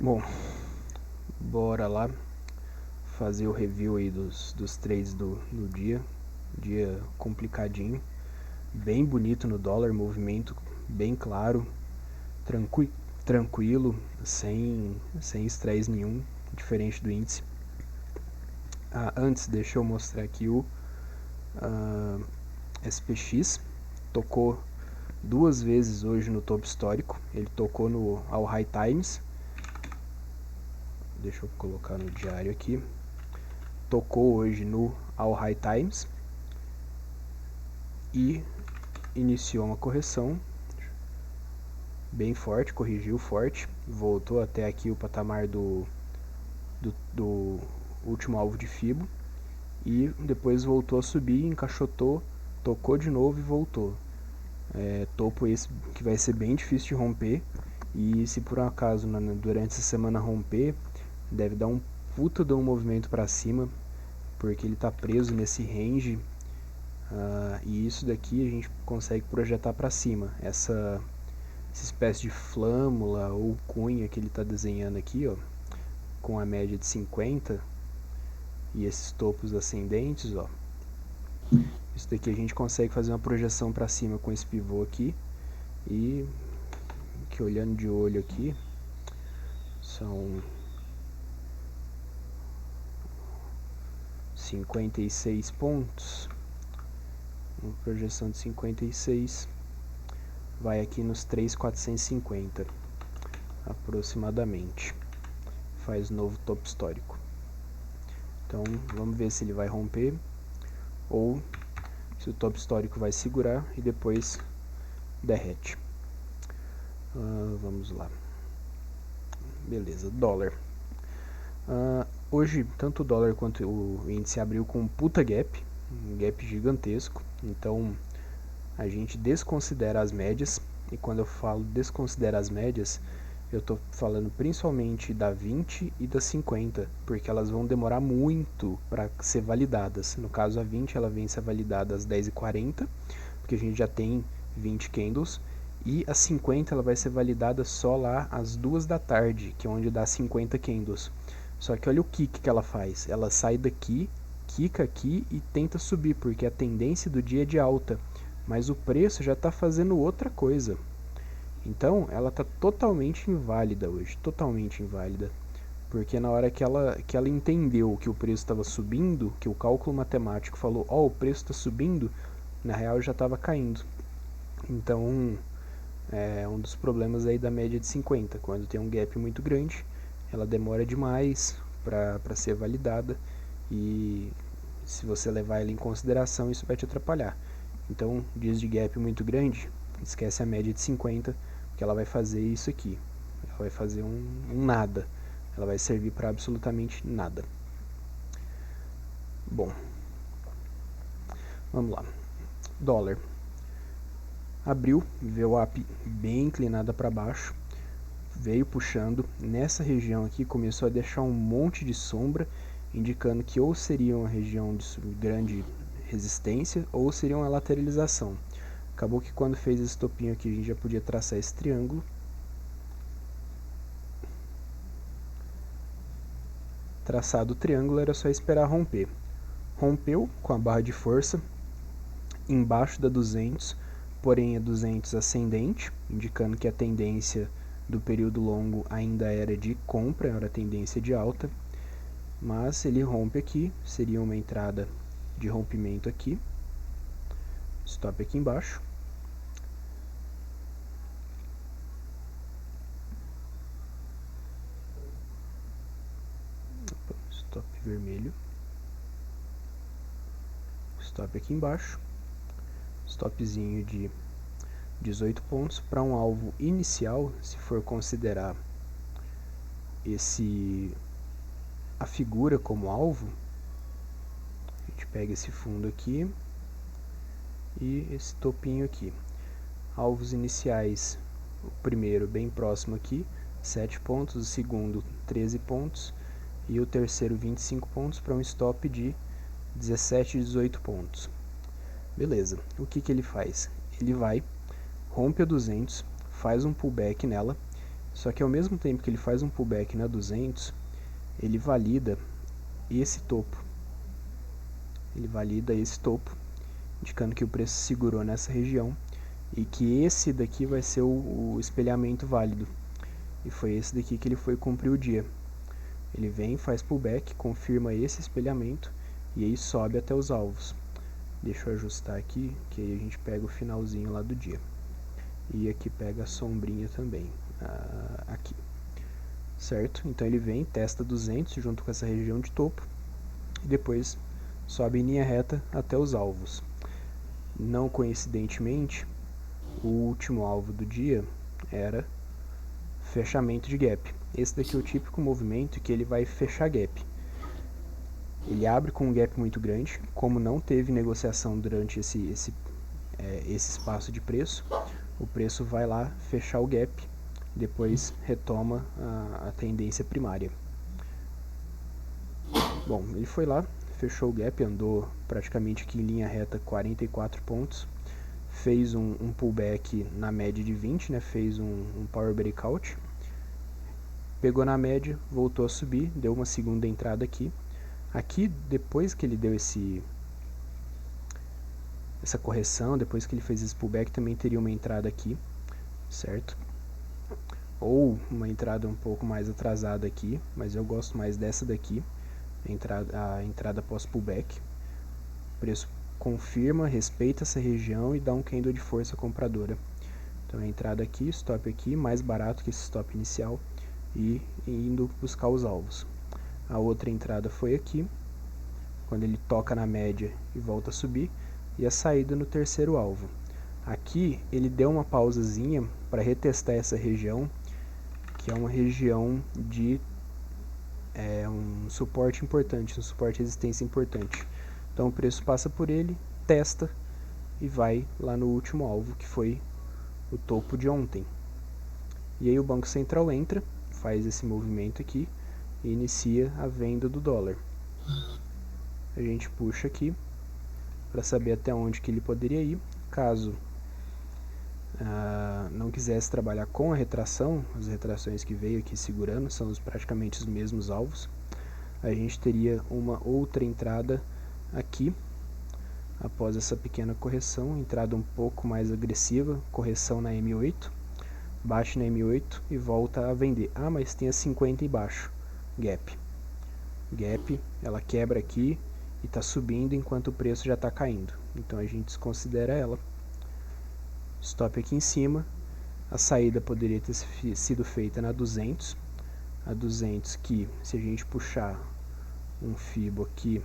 Bom, bora lá fazer o review aí dos trades do dia. Dia complicadinho, bem bonito no dólar, movimento bem claro, tranquilo, sem estresse nenhum, diferente do índice. Antes, deixa eu mostrar aqui o SPX, tocou duas vezes hoje no topo histórico, ele tocou no All High Times. Deixa eu colocar no diário aqui. Tocou hoje no All High Times e iniciou uma correção bem forte, corrigiu forte, voltou até aqui o patamar do último alvo de Fibo e depois voltou a subir, encaixotou, tocou de novo e voltou. Topo esse que vai ser bem difícil de romper, e se por um acaso durante essa semana romper, deve dar um puta de um movimento para cima, porque ele está preso nesse range, e isso daqui a gente consegue projetar para cima. Essa espécie de flâmula ou cunha que ele está desenhando aqui, ó, com a média de 50 e esses topos ascendentes, ó. Isso daqui a gente consegue fazer uma projeção para cima com esse pivô aqui, e que olhando de olho aqui são 56 pontos, uma projeção de 56 vai aqui nos 3.450 aproximadamente, faz novo topo histórico. Então vamos ver se ele vai romper ou se o topo histórico vai segurar e depois derrete. Vamos lá. Beleza, dólar. Hoje tanto o dólar quanto o índice abriu com um puta gap, um gap gigantesco. Então a gente desconsidera as médias, e quando eu falo desconsidera as médias, eu estou falando principalmente da 20 e da 50, porque elas vão demorar muito para ser validadas. No caso, a 20 ela vem ser validada às 10h40, porque a gente já tem 20 candles, e a 50 ela vai ser validada só lá às 2 da tarde, que é onde dá 50 candles. Só que olha o kick que ela faz, ela sai daqui, quica aqui e tenta subir, porque a tendência do dia é de alta, mas o preço já está fazendo outra coisa. Então ela está totalmente inválida hoje, totalmente inválida, porque na hora que ela entendeu que o preço estava subindo, que o cálculo matemático falou, ó, o preço está subindo, na real já estava caindo. Então é um dos problemas aí da média de 50, quando tem um gap muito grande, ela demora demais para ser validada, e se você levar ela em consideração, isso vai te atrapalhar. Então, dias de gap muito grande, esquece a média de 50, porque ela vai fazer isso aqui. Ela vai fazer um nada. Ela vai servir para absolutamente nada. Bom, vamos lá. Dólar. Abriu, VWAP bem inclinada para baixo, veio puxando. Nessa região aqui começou a deixar um monte de sombra, indicando que ou seria uma região de grande resistência ou seria uma lateralização. Acabou que quando fez esse topinho aqui, a gente já podia traçar esse triângulo. Traçado o triângulo, era só esperar romper. Rompeu com a barra de força, embaixo da 200, porém a 200 ascendente, indicando que a tendência do período longo ainda era de compra, era a tendência de alta. Mas ele rompe aqui, seria uma entrada de rompimento aqui, stop aqui embaixo. Stop vermelho. Stop aqui embaixo. Stopzinho de 18 pontos para um alvo inicial, se for considerar a figura como alvo. A gente pega esse fundo aqui e esse topinho aqui. Alvos iniciais, o primeiro bem próximo aqui, 7 pontos, o segundo 13 pontos e o terceiro 25 pontos para um stop de 17 e 18 pontos. Beleza, o que ele faz? Ele vai, rompe a 200, faz um pullback nela, Só que ao mesmo tempo que ele faz um pullback na 200, ele valida esse topo. Ele valida esse topo, indicando que o preço segurou nessa região e que esse daqui vai ser o espelhamento válido. E foi esse daqui que ele foi cumprir o dia. Ele vem, faz pullback, confirma esse espelhamento e aí sobe até os alvos. Deixa eu ajustar aqui, que aí a gente pega o finalzinho lá do dia. E aqui pega a sombrinha também, aqui. Certo? Então ele vem, testa 200 junto com essa região de topo e depois sobe em linha reta até os alvos. Não coincidentemente, o último alvo do dia era fechamento de gap. Esse daqui é o típico movimento que ele vai fechar gap. Ele abre com um gap muito grande, como não teve negociação durante esse espaço de preço, o preço vai lá fechar o gap, depois retoma a tendência primária. Bom, ele foi lá, fechou o gap, andou praticamente aqui em linha reta 44 pontos, fez um pullback na média de 20, né, fez um power breakout, pegou na média, voltou a subir, deu uma segunda entrada aqui. Aqui, depois que ele deu essa correção, depois que ele fez esse pullback, também teria uma entrada aqui, certo? Ou uma entrada um pouco mais atrasada aqui, mas eu gosto mais dessa daqui, a entrada pós pullback. O preço confirma, respeita essa região e dá um candle de força compradora. Então a entrada aqui, stop aqui, mais barato que esse stop inicial e indo buscar os alvos. A outra entrada foi aqui, quando ele toca na média e volta a subir, e a saída no terceiro alvo. Aqui ele deu uma pausazinha para retestar essa região, que é uma região de um suporte importante, um suporte de resistência importante. Então o preço passa por ele, testa e vai lá no último alvo, que foi o topo de ontem. E aí o Banco Central entra, faz esse movimento aqui e inicia a venda do dólar. A gente puxa aqui para saber até onde que ele poderia ir. Caso não quisesse trabalhar com a retração, as retrações que veio aqui segurando são praticamente os mesmos alvos. A gente teria uma outra entrada aqui, após essa pequena correção, entrada um pouco mais agressiva, correção na M8, baixa na M8 e volta a vender. Ah, mas tem a 50 embaixo, gap. Gap, ela quebra aqui e está subindo enquanto o preço já está caindo. Então a gente desconsidera ela. Stop aqui em cima. A saída poderia ter sido feita na 200. A 200 que, se a gente puxar um Fibo aqui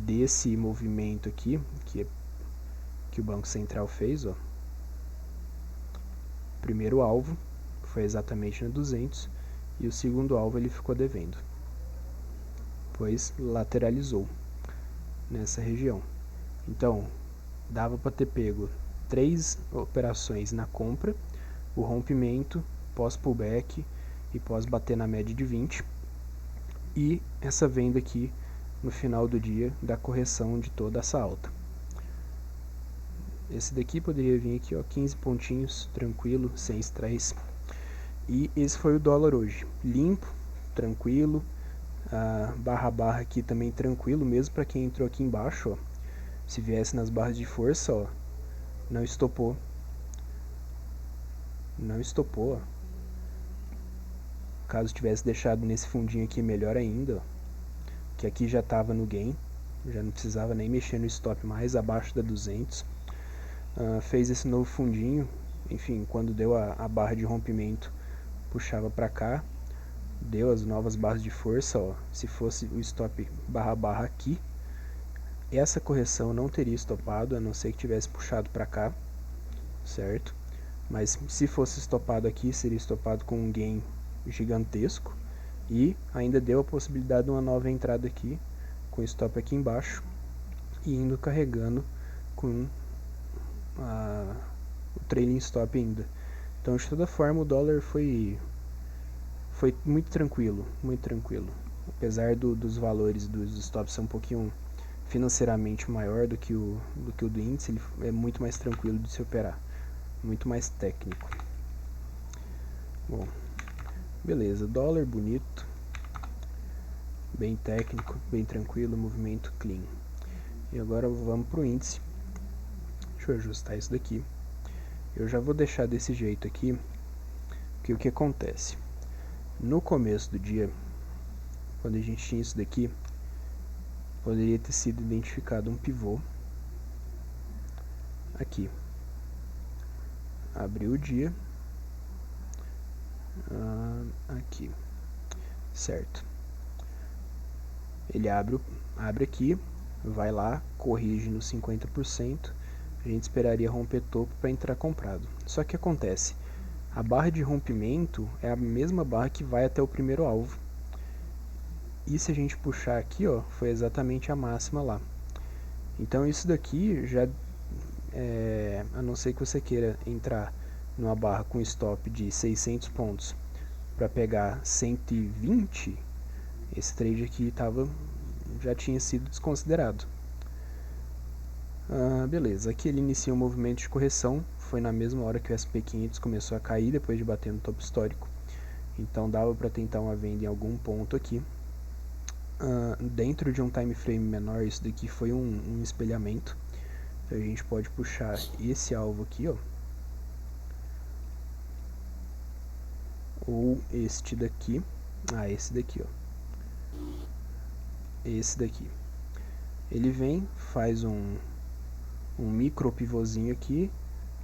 desse movimento aqui, que o Banco Central fez, ó. Primeiro alvo foi exatamente na 200 e o segundo alvo ele ficou devendo, pois lateralizou nessa região. Então, dava para ter pego 3 operações na compra, o rompimento, pós-pullback e pós-bater na média de 20, e essa venda aqui no final do dia da correção de toda essa alta. Esse daqui poderia vir aqui, ó, 15 pontinhos, tranquilo, sem estresse. E esse foi o dólar hoje, limpo, tranquilo, barra aqui também tranquilo, mesmo para quem entrou aqui embaixo, ó. Se viesse nas barras de força, ó, não estopou, ó. Caso tivesse deixado nesse fundinho aqui, melhor ainda, ó, que aqui já estava no gain, já não precisava nem mexer no stop mais, abaixo da 200. Fez esse novo fundinho, enfim, quando deu a barra de rompimento, puxava para cá, deu as novas barras de força, ó. Se fosse o stop barra aqui, essa correção não teria estopado, a não ser que tivesse puxado para cá, certo? Mas se fosse estopado aqui, seria estopado com um gain gigantesco, e ainda deu a possibilidade de uma nova entrada aqui, com stop aqui embaixo, e indo carregando com o trailing stop ainda. Então, de toda forma, o dólar foi muito tranquilo, muito tranquilo. Apesar dos valores dos stops ser um pouquinho financeiramente maior do que o do índice, ele é muito mais tranquilo de se operar, muito mais técnico. Bom, beleza, dólar bonito, bem técnico, bem tranquilo, movimento clean. E agora vamos pro índice. Deixa eu ajustar isso daqui. Eu já vou deixar desse jeito aqui, que o que acontece? No começo do dia, quando a gente tinha isso daqui, poderia ter sido identificado um pivô aqui. Abriu o dia, aqui, certo? Ele abre aqui, vai lá, corrige no 50%, a gente esperaria romper topo para entrar comprado. Só que acontece, a barra de rompimento é a mesma barra que vai até o primeiro alvo. E se a gente puxar aqui, ó, foi exatamente a máxima lá. Então isso daqui já, a não ser que você queira entrar numa barra com stop de 600 pontos para pegar 120, esse trade aqui já tinha sido desconsiderado. Beleza, aqui ele inicia um movimento de correção, foi na mesma hora que o S&P 500 começou a cair depois de bater no topo histórico. Então dava para tentar uma venda em algum ponto aqui. Dentro de um time frame menor, isso daqui foi um espelhamento. Então a gente pode puxar esse alvo aqui, ó, ou este daqui, esse daqui, ó, esse daqui. Ele vem, faz um micro pivôzinho aqui,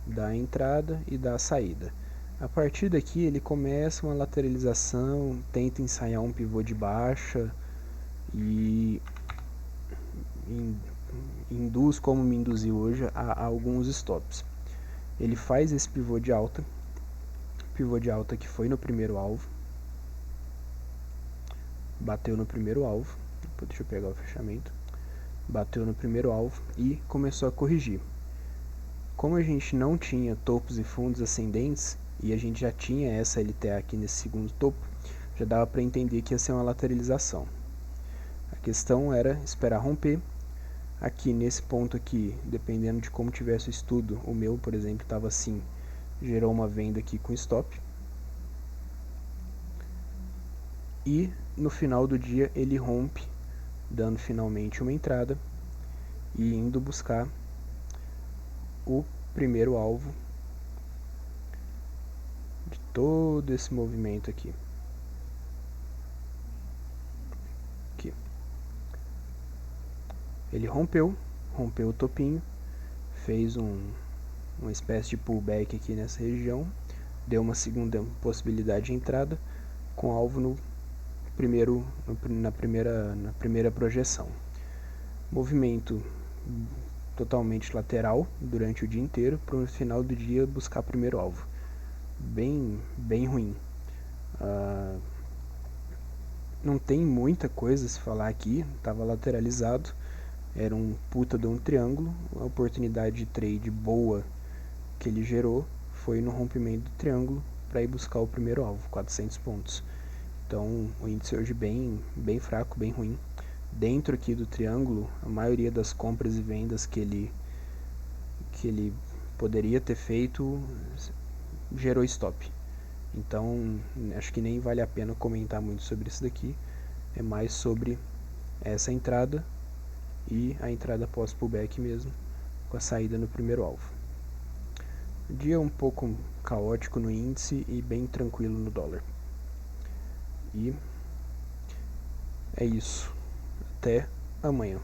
dá a entrada e dá a saída. A partir daqui ele começa uma lateralização, tenta ensaiar um pivô de baixa e induz, como me induziu hoje, a alguns stops. Ele faz esse pivô de alta que foi no primeiro alvo, bateu no primeiro alvo, deixa eu pegar o fechamento, bateu no primeiro alvo e começou a corrigir. Como a gente não tinha topos e fundos ascendentes e a gente já tinha essa LTA aqui nesse segundo topo, já dava para entender que ia ser uma lateralização. A questão era esperar romper. Aqui nesse ponto aqui, dependendo de como tivesse o estudo, o meu, por exemplo, estava assim, gerou uma venda aqui com stop. E no final do dia ele rompe, dando finalmente uma entrada e indo buscar o primeiro alvo de todo esse movimento aqui. Ele rompeu o topinho, fez uma espécie de pullback aqui nessa região, deu uma segunda possibilidade de entrada com alvo na primeira projeção. Movimento totalmente lateral durante o dia inteiro, para no final do dia buscar primeiro alvo. Bem ruim. Não tem muita coisa a se falar aqui, estava lateralizado, era um puta de um triângulo, a oportunidade de trade boa que ele gerou foi no rompimento do triângulo para ir buscar o primeiro alvo, 400 pontos. Então o índice hoje bem fraco, bem ruim. Dentro aqui do triângulo, a maioria das compras e vendas que ele poderia ter feito gerou stop. Então acho que nem vale a pena comentar muito sobre isso daqui. É mais sobre essa entrada e a entrada pós pullback mesmo, com a saída no primeiro alvo. Dia um pouco caótico no índice e bem tranquilo no dólar. E é isso. Até amanhã.